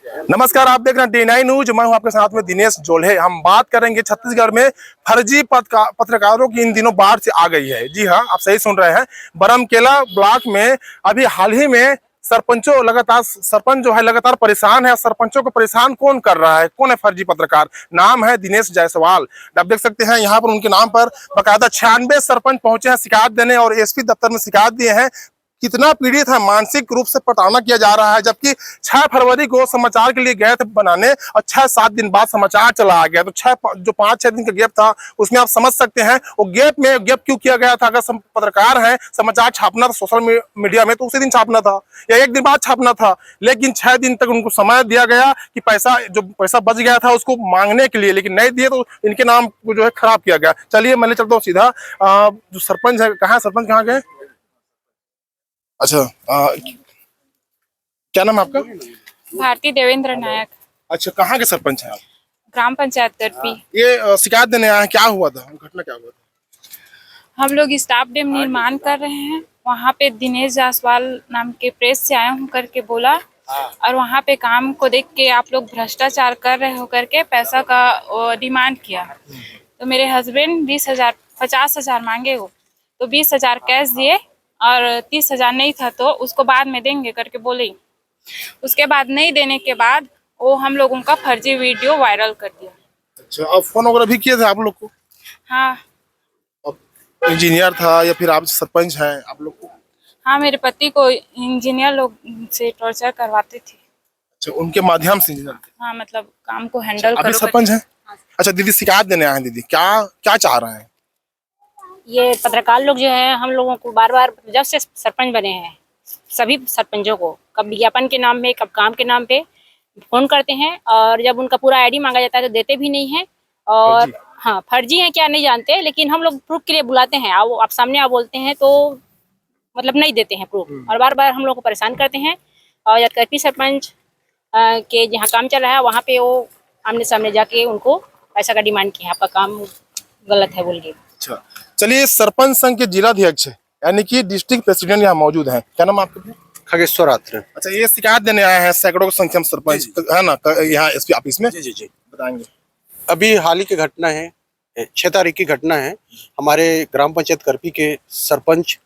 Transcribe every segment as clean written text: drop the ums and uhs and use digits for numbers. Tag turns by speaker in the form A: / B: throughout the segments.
A: नमस्कार, आप देख रहे हैं D9 न्यूज। मैं हूं आपके साथ में दिनेश जोल्हे। हम बात करेंगे छत्तीसगढ़ में फर्जी पत्रकारों की इन दिनों बाढ़ से आ गई है। जी हां, आप सही सुन रहे हैं। बरमकेला ब्लॉक में अभी हाल ही में सरपंच जो है लगातार परेशान है। सरपंचों को परेशान कौन कर रहा है? कौन है फर्जी पत्रकार? नाम है दिनेश जायसवाल। आप देख सकते हैं यहाँ पर उनके नाम पर बाकायदा 96 सरपंच पहुंचे हैं शिकायत देने और एसपी दफ्तर में शिकायत दिए हैं। कितना पीड़ित है, मानसिक रूप से प्रताड़ना किया जा रहा है। जबकि 6 फरवरी को समाचार के लिए गए थे बनाने और 6-7 दिन बाद समाचार चला आ गया। तो 5-6 दिन का गैप था, उसमें आप समझ सकते हैं वो गैप क्यों किया गया था। अगर पत्रकार है, समाचार छापना था सोशल मीडिया में तो उसी दिन छापना था या एक दिन बाद छापना था। लेकिन 6 दिन तक उनको समय दिया गया कि पैसा बच गया था उसको मांगने के लिए, लेकिन नहीं दिए तो इनके नाम को जो है खराब किया गया। चलिए मैं ले चलता हूँ सीधा। जो सरपंच है, कहाँ सरपंच कहाँ गए? अच्छा, क्या नाम है आपका?
B: भारती देवेंद्र नायक।
A: अच्छा, कहाँ के सरपंच हैं आप?
B: ग्राम पंचायत करपी।
A: ये शिकायत देने आए हैं, क्या हुआ था, घटना क्या हुआ था?
B: हम लोग स्टाफ डैम निर्माण कर रहे हैं, वहाँ पे दिनेश जायसवाल नाम के प्रेस से आया हूँ करके बोला, और वहाँ पे काम को देख के आप लोग भ्रष्टाचार कर रहे हो करके पैसा का डिमांड किया। तो मेरे हस्बैंड 50,000 मांगे हो, तो 20,000 कैश दिए और 30,000 नहीं था तो उसको बाद में देंगे करके बोले। उसके बाद नहीं देने के बाद वो हम लोगों का फर्जी वीडियो वायरल कर दिया।
A: अच्छा, और फोन वगैरह भी किए थे आप लोग को?
B: हाँ।
A: इंजीनियर था या फिर आप सरपंच हैं आप लोग को?
B: हाँ, मेरे पति को इंजीनियर लोग से टॉर्चर करवाते थे।
A: अच्छा, उनके माध्यम से इंजीनियर थे?
B: हाँ, मतलब काम को हैंडल
A: अभी
B: करो।
A: सरपंच हैं? अच्छा दीदी, शिकायत देने आए हैं। दीदी क्या चाह रहे हैं?
C: ये पत्रकार लोग जो है हम लोगों को बार बार, जब से सरपंच बने हैं सभी सरपंचों को कब विज्ञापन के नाम पे कब काम के नाम पे फोन करते हैं, और जब उनका पूरा आईडी मांगा जाता है तो देते भी नहीं है। और हाँ, फर्जी है क्या नहीं जानते, लेकिन हम लोग प्रूफ के लिए बुलाते हैं, आप सामने आप बोलते हैं तो मतलब नहीं देते हैं प्रूफ, और बार बार हम लोग को परेशान करते हैं। और करपी सरपंच के जहाँ काम चल रहा है वहाँ पे वो आमने सामने जाके उनको पैसा का डिमांड किया, आपका काम गलत है बोल के।
A: अच्छा, चलिए, सरपंच संघ के जिलाध्यक्ष यानी कि डिस्ट्रिक्ट प्रेसिडेंट यहाँ मौजूद हैं। क्या नाम आपका?
D: खगेश्वर आत्र।
A: अच्छा, ये शिकायत देने आए हैं सैकड़ों की संख्या में सरपंच है ना यहाँ एसपी ऑफिस में?
D: जी।
A: बताएंगे।
D: अभी हाल ही की घटना है, 6 तारीख की घटना है। हमारे ग्राम पंचायत करपी के सरपंच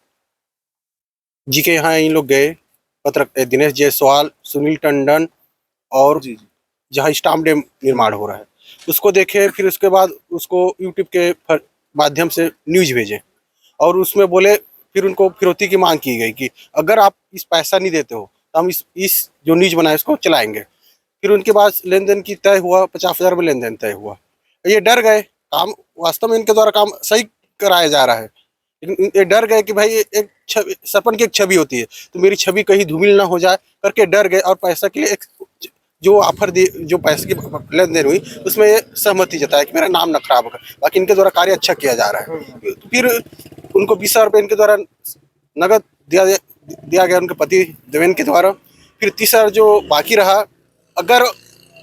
D: जी के यहाँ इन लोग गए, दिनेश जायसवाल, सुनील टंडन, और जहाँ स्टाम्प डैम निर्माण हो रहा है उसको देखे। फिर उसके बाद उसको यूट्यूब के माध्यम से न्यूज भेजे और उसमें बोले, फिर उनको फिरौती की मांग की गई कि अगर आप इस पैसा नहीं देते हो तो हम इस जो न्यूज बनाए उसको चलाएंगे। फिर उनके बाद लेन देन की तय हुआ, 50,000 में लेन देन तय हुआ। ये डर गए, काम वास्तव में इनके द्वारा काम सही कराया जा रहा है, लेकिन ये डर गए कि भाई एक सरपंच की एक छवि होती है, तो मेरी छवि कहीं धूमिल ना हो जाए करके डर गए, और पैसा के लिए एक जो ऑफर दी, जो पैसे की लेन देन हुई उसमें ये सहमति जताया कि मेरा नाम न खराब होगा। बाकी इनके द्वारा कार्य अच्छा किया जा रहा है। तो फिर उनको 20,000 रुपये इनके द्वारा नगद दिया गया उनके पति देवेंद्र के द्वारा। फिर 30,000 जो बाकी रहा, अगर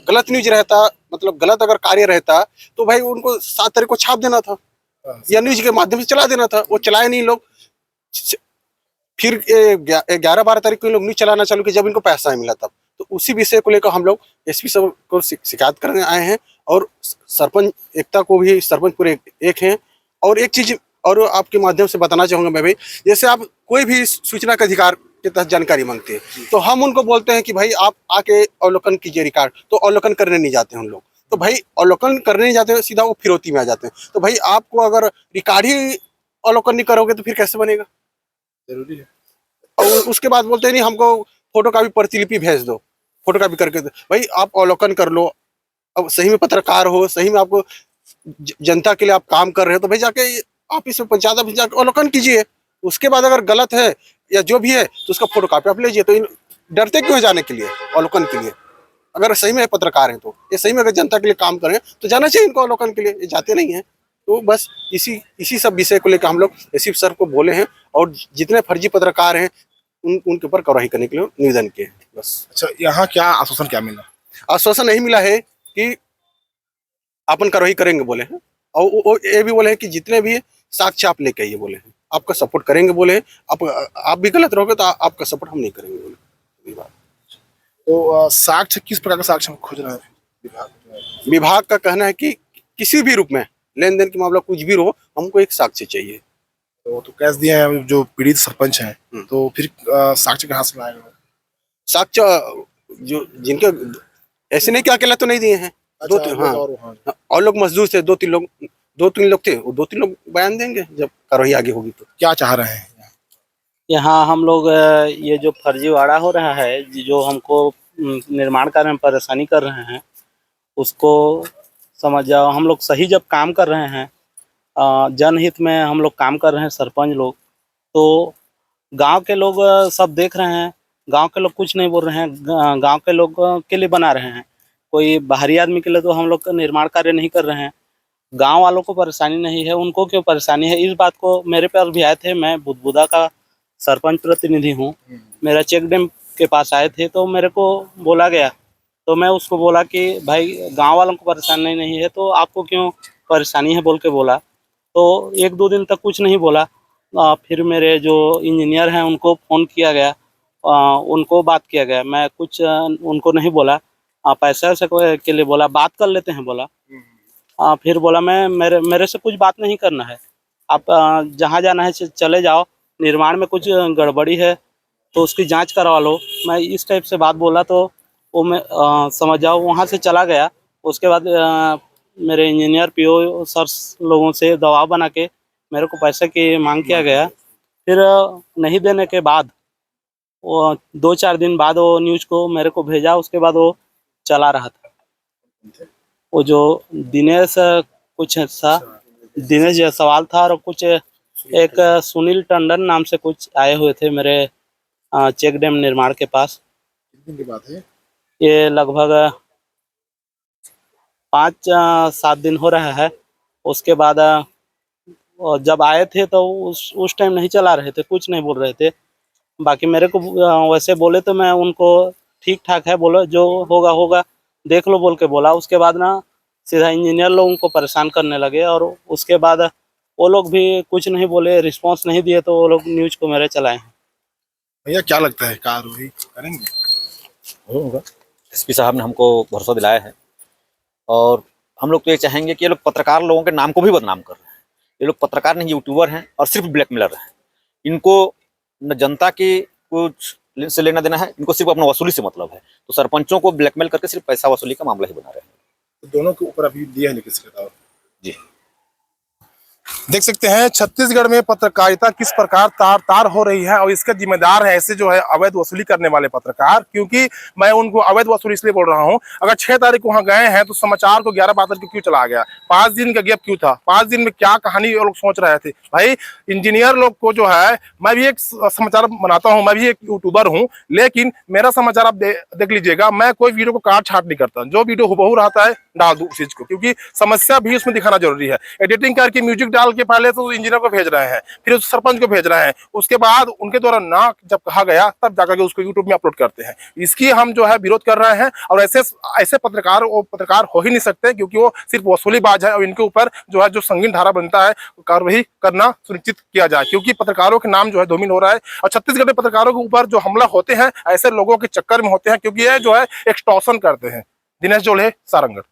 D: गलत न्यूज रहता, मतलब गलत अगर कार्य रहता तो भाई उनको 7 तारीख को छाप देना था या न्यूज के माध्यम से चला देना था। वो चलाए नहीं लोग। फिर 11-12 तारीख को लोग न्यूज चलाना चालू किया जब इनको पैसा मिला तब। तो उसी विषय को लेकर हम लोग एसपी साहब को शिकायत करने आए हैं, और सरपंच एकता को भी, सरपंच पूरे एक हैं। और एक चीज और आपके माध्यम से बताना चाहूंगा मैं भाई, जैसे आप कोई भी सूचना का अधिकार के तहत जानकारी मांगते हैं तो हम उनको बोलते हैं कि भाई आप आके अवलोकन कीजिए रिकॉर्ड, तो अवलोकन करने नहीं जाते हैं उन लोग। तो भाई अवलोकन करने नहीं जाते हैं, सीधा वो फिरौती में आ जाते हैं। तो भाई आपको अगर रिकॉर्ड ही अवलोकन नहीं करोगे तो फिर कैसे बनेगा?
A: जरूरी है।
D: और उसके बाद बोलते हैं नहीं, हमको फोटो कॉपी प्रतिलिपि भेज दो, फोटो कॉपी करके दो। भाई आप अवलोकन कर लो, अब सही में पत्रकार हो, सही में आपको जनता के लिए आप काम कर रहे हो तो भाई जाके ऑफिस में, पंचायत ऑफिस जाकर अवलोकन कीजिए। उसके बाद अगर गलत है या जो भी है तो उसका फोटो कॉपी आप लीजिए। तो डरते क्यों है जाने के लिए अवलोकन के लिए? अगर सही में पत्रकार हैं तो ये सही में अगर जनता के लिए काम करें तो जाना चाहिए इनको अवलोकन के लिए, ये जाते नहीं है। तो बस इसी सब विषय को लेकर हम लोग एसपी सर को बोले हैं, और जितने फर्जी पत्रकार हैं उनके ऊपर कार्रवाई करने के लिए निवेदन किए हैं बस।
A: अच्छा, यहाँ क्या आश्वासन क्या मिला?
D: आश्वासन नहीं मिला है कि अपन कार्रवाई करेंगे बोले हैं, और वो ये भी बोले हैं कि जितने भी साक्ष्य आप लेके आइए बोले हैं, आपका सपोर्ट करेंगे बोले हैं। आप भी गलत रहोगे तो आपका सपोर्ट हम नहीं करेंगे बोले।
A: तो साक्ष्य किस प्रकार का साक्ष्य हम खोज रहे हैं विभाग जो है?
D: विभाग का कहना है कि किसी भी रूप में लेन देन की मामला कुछ भी हो, हमको एक साक्ष्य चाहिए।
A: तो कैश दिए हैं जो पीड़ित सरपंच हैं, तो फिर साक्ष्य कहाँ से लाएगा?
D: साक्ष्य जो जिनके ऐसे नहीं कि अकेला तो नहीं दिए हैं, दो तीन, हाँ, और लोग मजदूर थे, दो तीन लोग थे, वो 2-3 लोग बयान देंगे जब कार्रवाई आगे होगी। तो
A: क्या चाह रहे हैं?
E: यहाँ हम लोग ये जो फर्जीवाड़ा हो रहा है, जो हमको निर्माण कार्य में परेशानी कर रहे हैं, उसको समझ जाओ। हम लोग सही जब काम कर रहे हैं, जनहित में हम लोग काम कर रहे हैं, सरपंच लोग, तो गांव के लोग सब देख रहे हैं, गांव के लोग कुछ नहीं बोल रहे हैं, गांव के लोग के लिए बना रहे हैं। कोई बाहरी आदमी के लिए तो हम लोग का निर्माण कार्य नहीं कर रहे हैं। गांव वालों को परेशानी नहीं है, उनको क्यों परेशानी है? इस बात को मेरे पास भी आए थे, मैं बुदबुदा का सरपंच प्रतिनिधि हूँ, मेरा चेक डैम के पास आए थे, तो मेरे को बोला गया, तो मैं उसको बोला कि भाई गांव वालों को परेशानी नहीं है तो आपको क्यों परेशानी है बोल के बोला। तो 1-2 दिन तक कुछ नहीं बोला। फिर मेरे जो इंजीनियर हैं उनको फ़ोन किया गया, उनको बात किया गया, मैं कुछ उनको नहीं बोला, पैसा के लिए बोला, बात कर लेते हैं बोला। फिर बोला मेरे से कुछ बात नहीं करना है, आप जहाँ जाना है चले जाओ, निर्माण में कुछ गड़बड़ी है तो उसकी जांच करवा लो। मैं इस टाइप से बात बोला तो वो मैं समझ जाओ वहाँ से चला गया। उसके बाद मेरे इंजीनियर पीओ सर लोगों से दबाव बना के मेरे को पैसे की मांग किया गया। फिर नहीं देने के बाद वो 2-4 दिन बाद वो न्यूज़ को मेरे को भेजा, उसके बाद वो चला रहा था। वो जो दिनेश कुछ था, दिनेश जायसवाल था, और कुछ एक सुनील टंडन नाम से कुछ आए हुए थे मेरे चेक डैम निर्माण के पास।
A: कितने की बात है?
E: ये लगभग 5-7 दिन हो रहा है। उसके बाद जब आए थे तो उस टाइम नहीं चला रहे थे, कुछ नहीं बोल रहे थे। बाकी मेरे को वैसे बोले तो मैं उनको ठीक ठाक है बोलो, जो होगा होगा देख लो बोल के बोला। उसके बाद ना सीधा इंजीनियर लोगों को परेशान करने लगे, और उसके बाद वो लोग भी कुछ नहीं बोले, रिस्पांस नहीं दिए, तो वो लोग न्यूज़ को मेरे चलाए हैं।
A: भैया क्या लगता है कार्रवाई करेंगे?
F: होगा। एसपी साहब ने हमको भरोसा दिलाया है, और हम लोग तो ये चाहेंगे कि ये लोग पत्रकार लोगों के नाम को भी बदनाम कर रहे हैं। ये लोग पत्रकार नहीं, यूट्यूबर हैं और सिर्फ ब्लैकमेलर हैं। इनको न जनता की कुछ से लेना देना है, इनको सिर्फ अपना वसूली से मतलब है। तो सरपंचों को ब्लैकमेल करके सिर्फ पैसा वसूली का मामला ही बना रहे हैं।
A: तो दोनों के ऊपर अभी दिया है लिखित खिताब।
F: जी,
A: देख सकते हैं छत्तीसगढ़ में पत्रकारिता किस प्रकार तार तार हो रही है, और इसका जिम्मेदार है ऐसे जो है अवैध वसूली करने वाले पत्रकार। क्योंकि मैं उनको अवैध वसूली इसलिए बोल रहा हूं, अगर 6 तारीख को वहां गए हैं तो समाचार को 11-12 को क्यों चला गया? 5 दिन का गैप क्यों था? 5 दिन में क्या कहानी वो लोग सोच रहे थे? भाई इंजीनियर लोग को जो है, मैं भी एक समाचार बनाता हूँ, मैं भी एक यूट्यूबर हूँ, लेकिन मेरा समाचार आप देख लीजिएगा, मैं कोई वीडियो को काट छाट नहीं करता। जो वीडियो हुबहू रहता है डाल दूं उस चीज को, क्योंकि समस्या भी उसमें दिखाना जरूरी है। एडिटिंग करके म्यूजिक डाल के पहले तो इंजीनियर को भेज रहे हैं, फिर उस सरपंच को भेज रहे हैं, उसके बाद उनके द्वारा ना जब कहा गया तब जाकर के उसको यूट्यूब में अपलोड करते हैं। इसकी हम जो है विरोध कर रहे हैं, और ऐसे पत्रकार हो ही नहीं सकते, क्योंकि वो सिर्फ वसूलीबाज है, और इनके ऊपर जो है जो संगीन धारा बनता है कार्रवाई करना सुनिश्चित किया जाए, क्योंकि पत्रकारों के नाम जो है धूमिल हो रहा है। और छत्तीसगढ़ में पत्रकारों के ऊपर जो हमला होते हैं ऐसे लोगों के चक्कर में होते हैं, क्योंकि ये जो है एक्सटॉर्शन करते हैं। दिनेश जोल्हे, सारंगढ़।